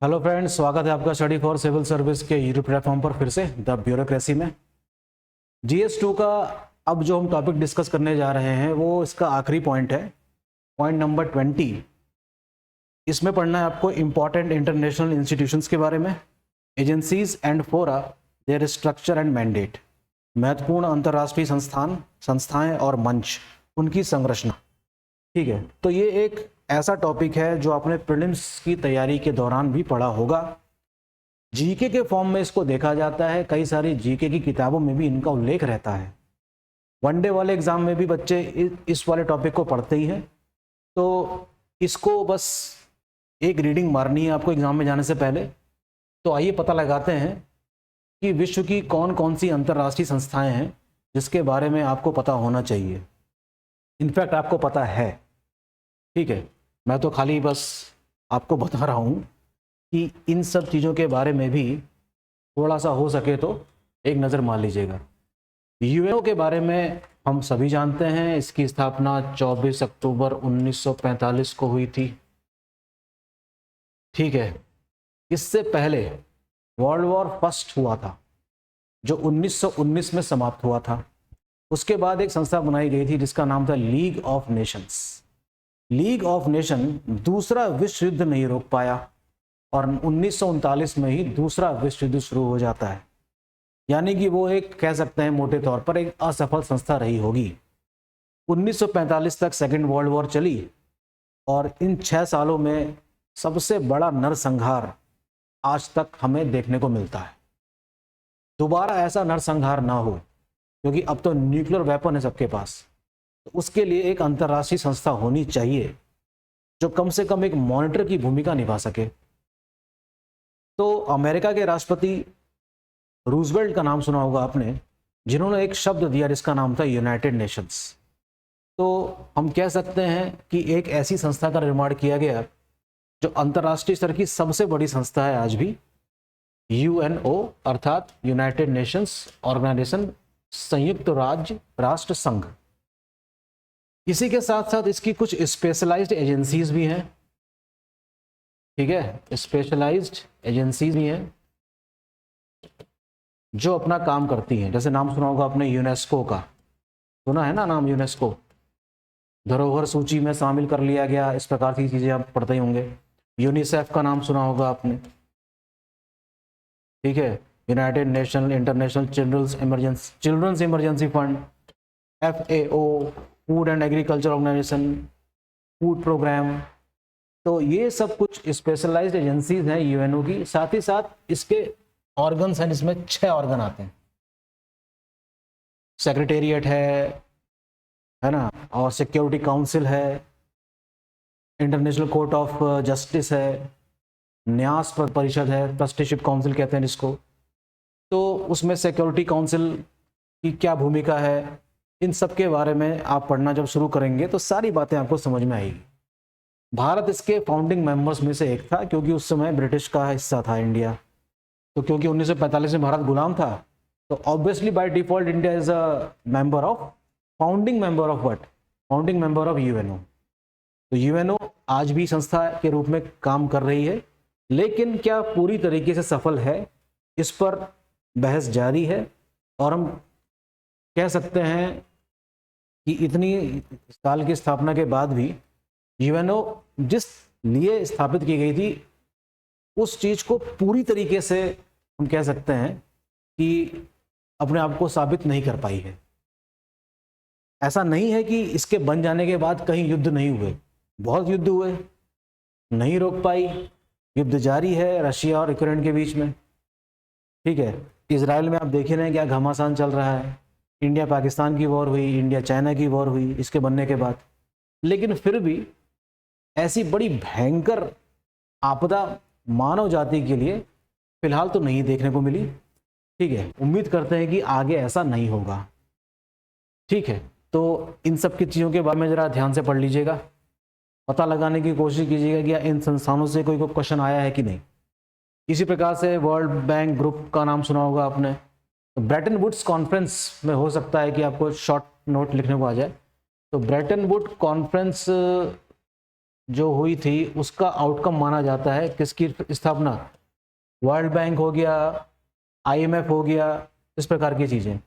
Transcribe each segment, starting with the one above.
Hello friends, स्वागत है आपका स्टडी फॉर सिविल सर्विस के यूट्यूब प्लेटफॉर्म पर फिर से द ब्यूरोक्रेसी में। जीएस 2 का अब जो हम टॉपिक डिस्कस करने जा रहे हैं वो इसका आखिरी पॉइंट है, पॉइंट नंबर 20। इसमें पढ़ना है आपको इंपॉर्टेंट इंटरनेशनल इंस्टीट्यूशंस के बारे में, एजेंसीज एंड फोरा, देयर स्ट्रक्चर एंड मैंडेट। महत्वपूर्ण अंतर्राष्ट्रीय संस्थाएं और मंच, उनकी संरचना। ठीक है, तो ये एक ऐसा टॉपिक है जो आपने प्रीलिम्स की तैयारी के दौरान भी पढ़ा होगा। जीके के फॉर्म में इसको देखा जाता है, कई सारी जीके की किताबों में भी इनका उल्लेख रहता है। वनडे वाले एग्जाम में भी बच्चे इस वाले टॉपिक को पढ़ते ही हैं, तो इसको बस एक रीडिंग मारनी है आपको एग्जाम में जाने से पहले। तो आइए पता लगाते हैं कि विश्व की कौन कौन सी अंतर्राष्ट्रीय संस्थाएं हैं जिसके बारे में आपको पता होना चाहिए। इनफैक्ट आपको पता है, ठीक है, मैं तो खाली बस आपको बता रहा हूँ कि इन सब चीज़ों के बारे में भी थोड़ा सा हो सके तो एक नज़र मार लीजिएगा। यूएनओ के बारे में हम सभी जानते हैं, इसकी स्थापना 24 अक्टूबर 1945 को हुई थी। ठीक है, इससे पहले वर्ल्ड वॉर फर्स्ट हुआ था जो 1919 में समाप्त हुआ था। उसके बाद एक संस्था बनाई गई थी जिसका नाम था league of Nations. League of nation दूसरा विश्व युद्ध नहीं रोक पाया और 1939 में ही दूसरा विश्व युद्ध शुरू हो जाता है। यानी कि वो एक कह सकते हैं मोटे तौर पर एक असफल संस्था रही होगी। 1945 तक सेकेंड वर्ल्ड वॉर चली और इन 6 सालों में सबसे बड़ा नरसंहार आज तक हमें देखने को मिलता है। दोबारा ऐसा नरसंहार ना हो, क्योंकि अब तो न्यूक्लियर वेपन है सबके पास, तो उसके लिए एक अंतर्राष्ट्रीय संस्था होनी चाहिए जो कम से कम एक मॉनिटर की भूमिका निभा सके। तो अमेरिका के राष्ट्रपति रूजवेल्ट का नाम सुना होगा आपने, जिन्होंने एक शब्द दिया जिसका नाम था यूनाइटेड नेशंस। तो हम कह सकते हैं कि एक ऐसी संस्था का निर्माण किया गया जो अंतर्राष्ट्रीय स्तर की सबसे बड़ी संस्था है आज भी, यूएनओ अर्थात यूनाइटेड नेशंस ऑर्गेनाइजेशन, संयुक्त राष्ट्र संघ। इसी के साथ साथ इसकी कुछ स्पेशलाइज्ड एजेंसीज भी हैं। ठीक है, स्पेशलाइज्ड एजेंसीज भी हैं जो अपना काम करती हैं। जैसे नाम सुना होगा आपने यूनेस्को का, सुना है ना नाम यूनेस्को, धरोहर सूची में शामिल कर लिया गया, इस प्रकार की चीजें आप पढ़ते ही होंगे। यूनिसेफ का नाम सुना होगा आपने, ठीक है, United Nation International Children's Emergency Fund, FAO, Food and Agriculture Organisation, Food Programme. तो ये सब कुछ स्पेशलाइज्ड एजेंसीज हैं यूएनओ की। साथ ही साथ इसके ऑर्गन्स हैं, जिसमें 6 ऑर्गन आते हैं। सेक्रेटेरिएट है ना, और सिक्योरिटी काउंसिल है, इंटरनेशनल कोर्ट ऑफ जस्टिस है, न्यास परिषद है, ट्रस्टीशिप काउंसिल कहते हैं जिसको। तो उसमें सिक्योरिटी काउंसिल की क्या भूमिका है, इन सब के बारे में आप पढ़ना जब शुरू करेंगे तो सारी बातें आपको समझ में आएगी। भारत इसके फाउंडिंग मेंबर्स में से एक था, क्योंकि उस समय ब्रिटिश का हिस्सा था इंडिया। तो क्योंकि 1945 में भारत गुलाम था, तो obviously by default India is a member of, founding member of what, founding member of UNO. तो यूएनओ आज भी संस्था के रूप में काम कर रही है, लेकिन क्या पूरी तरीके से सफल है, इस पर बहस जारी है। और हम कह सकते हैं कि इतनी साल की स्थापना के बाद भी यूएनओ जिस लिए स्थापित की गई थी उस चीज को पूरी तरीके से हम कह सकते हैं कि अपने आप को साबित नहीं कर पाई है। ऐसा नहीं है कि इसके बन जाने के बाद कहीं युद्ध नहीं हुए, बहुत युद्ध हुए, नहीं रोक पाई, युद्ध जारी है रशिया और यूक्रेन के बीच में। ठीक है, इजराइल में आप देख रहे हैं क्या घमासान चल रहा है, इंडिया पाकिस्तान की वॉर हुई, इंडिया चाइना की वॉर हुई इसके बनने के बाद। लेकिन फिर भी ऐसी बड़ी भयंकर आपदा मानव जाति के लिए फिलहाल तो नहीं देखने को मिली। ठीक है, उम्मीद करते हैं कि आगे ऐसा नहीं होगा। ठीक है, तो इन सब की चीज़ों के बारे में ज़रा ध्यान से पढ़ लीजिएगा, पता लगाने की कोशिश कीजिएगा कि इन संस्थानों से कोई क्वेश्चन आया है कि नहीं। इसी प्रकार से वर्ल्ड बैंक ग्रुप का नाम सुना होगा आपने। तो ब्रेटन वुड्स कॉन्फ्रेंस में हो सकता है कि आपको शॉर्ट नोट लिखने को आ जाए। तो ब्रेटन वुड कॉन्फ्रेंस जो हुई थी उसका आउटकम माना जाता है किसकी स्थापना? वर्ल्ड बैंक हो गया, आईएमएफ हो गया, इस प्रकार की चीज़ें।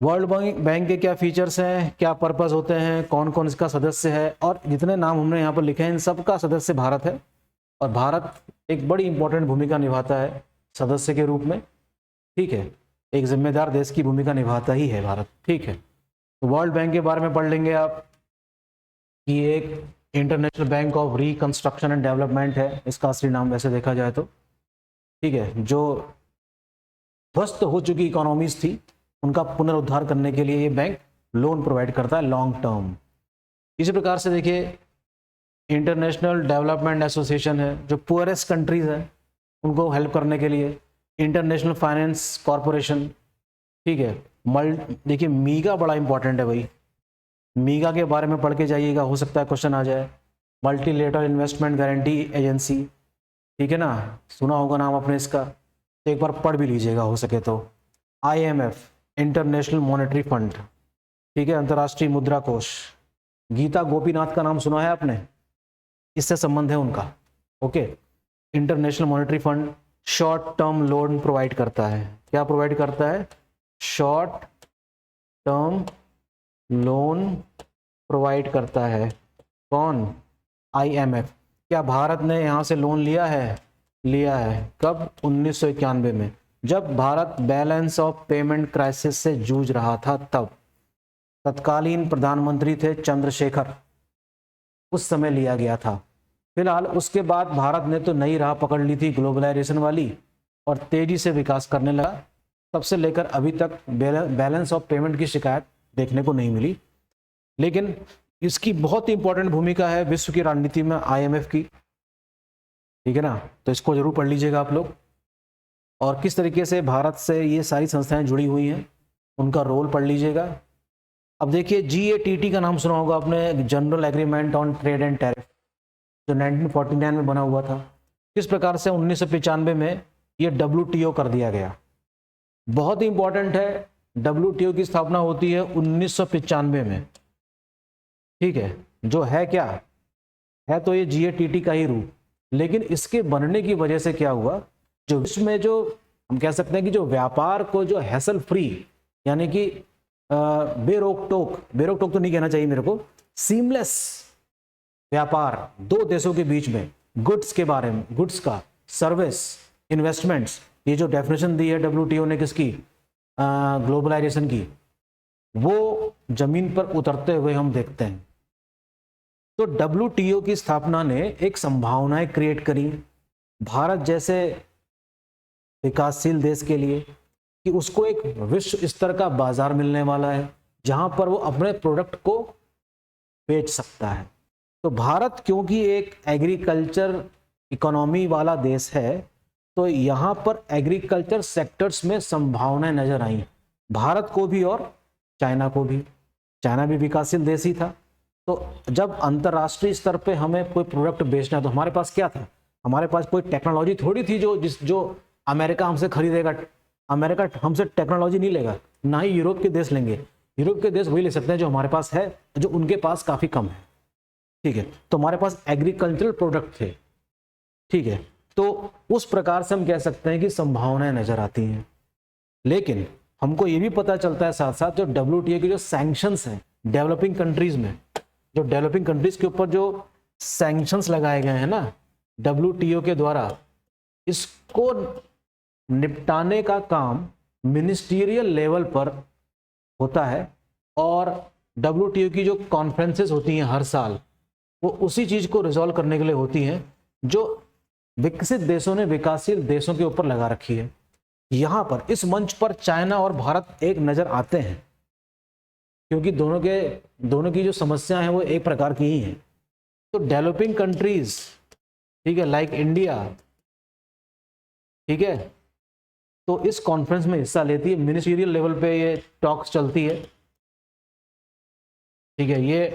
वर्ल्ड बैंक के क्या फीचर्स हैं, क्या पर्पस होते हैं, कौन कौन इसका सदस्य है, और जितने नाम हमने यहाँ पर लिखे हैं इन सब का सदस्य भारत है। और भारत एक बड़ी इंपॉर्टेंट भूमिका निभाता है सदस्य के रूप में, ठीक है, एक जिम्मेदार देश की भूमिका निभाता ही है भारत, ठीक है। तो वर्ल्ड बैंक के बारे में पढ़ लेंगे आप कि एक international bank of reconstruction and development है इसका असली नाम वैसे देखा जाए तो, ठीक है, जो ध्वस्त हो चुकी इकोनॉमीज थी उनका पुनरुद्धार करने के लिए ये बैंक लोन प्रोवाइड करता है लॉन्ग टर्म। इसी प्रकार से देखिए इंटरनेशनल डेवलपमेंट एसोसिएशन है, जो पुअरेस्ट कंट्रीज हैं उनको हेल्प करने के लिए। इंटरनेशनल फाइनेंस कॉरपोरेशन, ठीक है। देखिए मीगा बड़ा इंपॉर्टेंट है भाई, मीगा के बारे में पढ़ के जाइएगा, हो सकता है क्वेश्चन आ जाए। मल्टीलेटरल इन्वेस्टमेंट गारंटी एजेंसी, ठीक है ना, सुना होगा नाम आपने इसका, तो एक बार पढ़ भी लीजिएगा हो सके तो। आईएमएफ, इंटरनेशनल मॉनेटरी फंड, ठीक है, अंतर्राष्ट्रीय मुद्रा कोष। गीता गोपीनाथ का नाम सुना है आपने, इससे संबंध है उनका, okay. International monetary fund short term loan provide करता है। क्या प्रोवाइड करता है? शॉर्ट टर्म लोन प्रोवाइड करता है। कौन? आईएमएफ। क्या भारत ने यहाँ से लोन लिया है? लिया है। कब? 1991 में, जब Bharat balance of payment crisis से जूझ रहा था तब। तत्कालीन प्रधानमंत्री थे चंद्रशेखर, उस समय लिया गया था। फिलहाल उसके बाद भारत ने तो नई राह पकड़ ली थी ग्लोबलाइजेशन वाली और तेजी से विकास करने लगा। तब से लेकर अभी तक बैलेंस ऑफ पेमेंट की शिकायत देखने को नहीं मिली, लेकिन इसकी बहुत ही इंपॉर्टेंट भूमिका है विश्व की राजनीति में आईएमएफ की, ठीक है ना। तो इसको जरूर पढ़ लीजिएगा आप लोग, और किस तरीके से भारत से ये सारी संस्थाएं जुड़ी हुई हैं उनका रोल पढ़ लीजिएगा। अब देखिए GATT का नाम सुना होगा आपने, general agreement on trade and tariff, जो 1949 में बना हुआ था। किस प्रकार से 1995 में ये WTO कर दिया गया। बहुत ही इंपॉर्टेंट है, WTO की स्थापना होती है 1995 में, ठीक है। जो है क्या है, तो ये GATT का ही रूप, लेकिन इसके बनने की वजह से क्या हुआ, जो विश्व में जो हम कह सकते हैं कि जो व्यापार को जो हैसल फ्री, यानी कि बेरोक टोक तो नहीं कहना चाहिए मेरे को, सीमलेस व्यापार दो देशों के बीच में, गुड्स के बारे में, गुड्स का, सर्विस, इन्वेस्टमेंट्स, ये जो डेफिनेशन दी है WTO ने किसकी, ग्लोबलाइजेशन की, वो जमीन पर उतरते हुए हम देखते हैं। तो WTO की स्थापना ने एक संभावनाएं क्रिएट करी भारत जैसे विकासशील देश के लिए, कि उसको एक विश्व स्तर का बाजार मिलने वाला है जहां पर वो अपने प्रोडक्ट को बेच सकता है। तो भारत क्योंकि एक एग्रीकल्चर इकोनॉमी वाला देश है, तो यहाँ पर एग्रीकल्चर सेक्टर्स में संभावनाएं नजर आई भारत को भी और चाइना को भी। चाइना भी विकासशील देश ही था, तो जब अंतर्राष्ट्रीय स्तर पे हमें कोई प्रोडक्ट बेचना है तो हमारे पास क्या था, हमारे पास कोई टेक्नोलॉजी थोड़ी थी जो अमेरिका हमसे खरीदेगा। अमेरिका हमसे टेक्नोलॉजी नहीं लेगा, ना ही यूरोप के देश लेंगे। यूरोप के देश वही ले सकते हैं जो हमारे पास है, जो उनके पास काफी कम है, ठीक है। तो हमारे पास एग्रीकल्चरल प्रोडक्ट थे, ठीक है। तो उस प्रकार से हम कह सकते हैं कि संभावनाएं नजर आती हैं। लेकिन हमको ये भी पता चलता है साथ साथ, जो WTO के जो सैंक्शंस हैं डेवलपिंग कंट्रीज में, जो डेवलपिंग कंट्रीज के ऊपर जो सैंक्शंस लगाए गए हैं ना WTO के द्वारा, इसको निपटाने का काम मिनिस्ट्रियल लेवल पर होता है। और WTO की जो कॉन्फ्रेंसेस होती हैं हर साल, वो उसी चीज को रिजॉल्व करने के लिए होती हैं जो विकसित देशों ने विकासशील देशों के ऊपर लगा रखी है। यहां पर इस मंच पर चाइना और भारत एक नजर आते हैं, क्योंकि दोनों की जो समस्या है वो एक प्रकार की ही है। तो डेवलपिंग कंट्रीज, ठीक है, लाइक इंडिया, ठीक है, तो इस कॉन्फ्रेंस में हिस्सा लेती है। मिनिस्ट्रियल लेवल पे ये टॉक्स चलती है, ठीक है। ये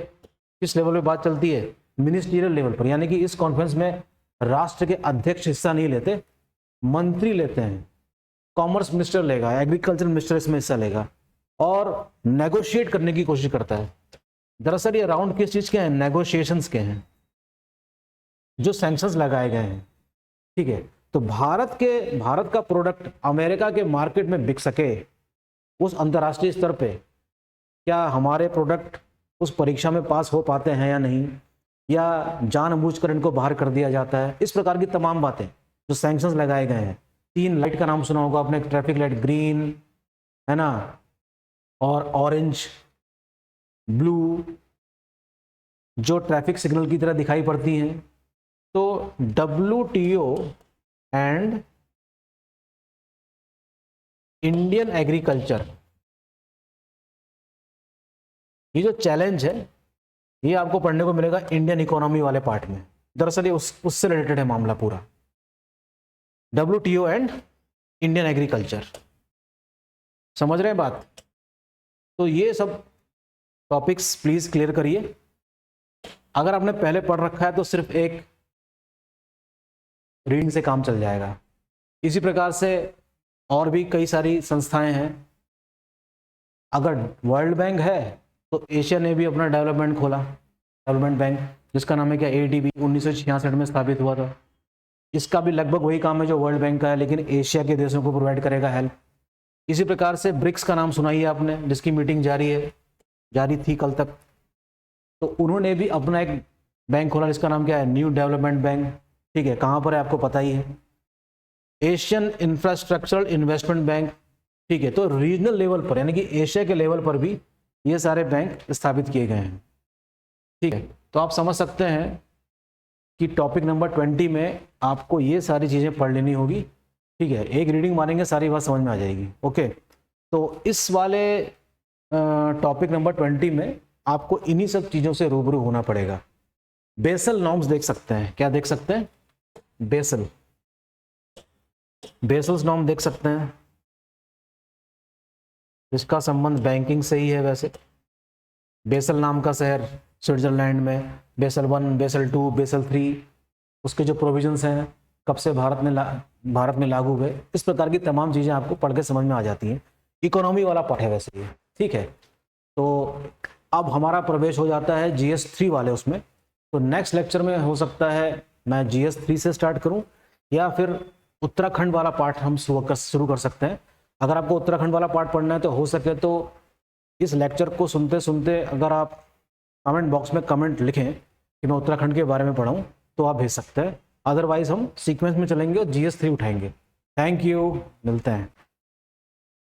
किस लेवल पे बात चलती है? मिनिस्ट्रियल लेवल पर, यानी कि इस कॉन्फ्रेंस में राष्ट्र के अध्यक्ष हिस्सा नहीं लेते, मंत्री लेते हैं। कॉमर्स मिनिस्टर लेगा, एग्रीकल्चर मिनिस्टर इसमें हिस्सा लेगा और नेगोशिएट करने की कोशिश करता है। दरअसल ये राउंड किस चीज के हैं? नेगोशिएशंस के हैं। जो सैंक्शंस लगाए गए हैं, ठीक है, तो भारत का प्रोडक्ट अमेरिका के मार्केट में बिक सके उस अंतर्राष्ट्रीय स्तर पे, क्या हमारे प्रोडक्ट उस परीक्षा में पास हो पाते हैं या नहीं, या जानबूझकर इनको बाहर कर दिया जाता है, इस प्रकार की तमाम बातें जो सैंक्शंस लगाए गए हैं। 3 लाइट का नाम सुना होगा आपने, ट्रैफिक लाइट ग्रीन है ना, और ऑरेंज, ब्लू, जो ट्रैफिक सिग्नल की तरह दिखाई पड़ती हैं। तो WTO एंड इंडियन एग्रीकल्चर, ये जो चैलेंज है ये आपको पढ़ने को मिलेगा इंडियन इकोनॉमी वाले पार्ट में। दरअसल ये उससे रिलेटेड है मामला पूरा, WTO एंड इंडियन एग्रीकल्चर। समझ रहे हैं बात? तो ये सब टॉपिक्स प्लीज क्लियर करिए। अगर आपने पहले पढ़ रखा है तो सिर्फ एक रीडिंग से काम चल जाएगा। इसी प्रकार से और भी कई सारी संस्थाएं हैं। अगर वर्ल्ड बैंक है तो एशिया ने भी अपना डेवलपमेंट खोला, डेवलपमेंट बैंक, जिसका नाम है क्या, ADB, 1966 में स्थापित हुआ था। इसका भी लगभग वही काम है जो वर्ल्ड बैंक का है, लेकिन एशिया के देशों को प्रोवाइड करेगा हेल्प। इसी प्रकार से ब्रिक्स का नाम सुनाई है आपने, जिसकी मीटिंग जारी थी कल तक। तो उन्होंने भी अपना एक बैंक खोला जिसका नाम क्या है, न्यू डेवलपमेंट बैंक। ठीक है, कहाँ पर है आपको पता ही है, एशियन इंफ्रास्ट्रक्चरल इन्वेस्टमेंट बैंक। ठीक है, तो रीजनल लेवल पर यानी कि एशिया के लेवल पर भी ये सारे बैंक स्थापित किए गए हैं। ठीक है, तो आप समझ सकते हैं कि टॉपिक नंबर 20 में आपको ये सारी चीज़ें पढ़ लेनी होगी। ठीक है, एक रीडिंग मारेंगे सारी बात समझ में आ जाएगी। ओके, तो इस वाले टॉपिक नंबर 20 में आपको इन्हीं सब चीज़ों से रूबरू होना पड़ेगा। बेसल नॉर्म्स देख सकते हैं, क्या देख सकते हैं, बेसल्स नॉर्म देख सकते हैं, इसका संबंध बैंकिंग से ही है। वैसे बेसल नाम का शहर स्विट्जरलैंड में, बेसल 1, बेसल 2, बेसल 3, उसके जो प्रोविजंस हैं कब से भारत में लागू हुए, इस प्रकार की तमाम चीज़ें आपको पढ़ के समझ में आ जाती हैं। इकोनॉमी वाला पार्ट है वैसे ये। ठीक है, तो अब हमारा प्रवेश हो जाता है GS 3 वाले उसमें। तो नेक्स्ट लेक्चर में हो सकता है मैं GS 3 से स्टार्ट करूं, या फिर उत्तराखंड वाला पार्ट हम शुरू कर सकते हैं। अगर आपको उत्तराखंड वाला पार्ट पढ़ना है तो हो सके तो इस लेक्चर को सुनते सुनते अगर आप कमेंट बॉक्स में कमेंट लिखें कि मैं उत्तराखंड के बारे में पढ़ाऊं तो आप भेज सकते हैं। अदरवाइज हम सीक्वेंस में चलेंगे और GS 3 उठाएंगे। थैंक यू, मिलते हैं।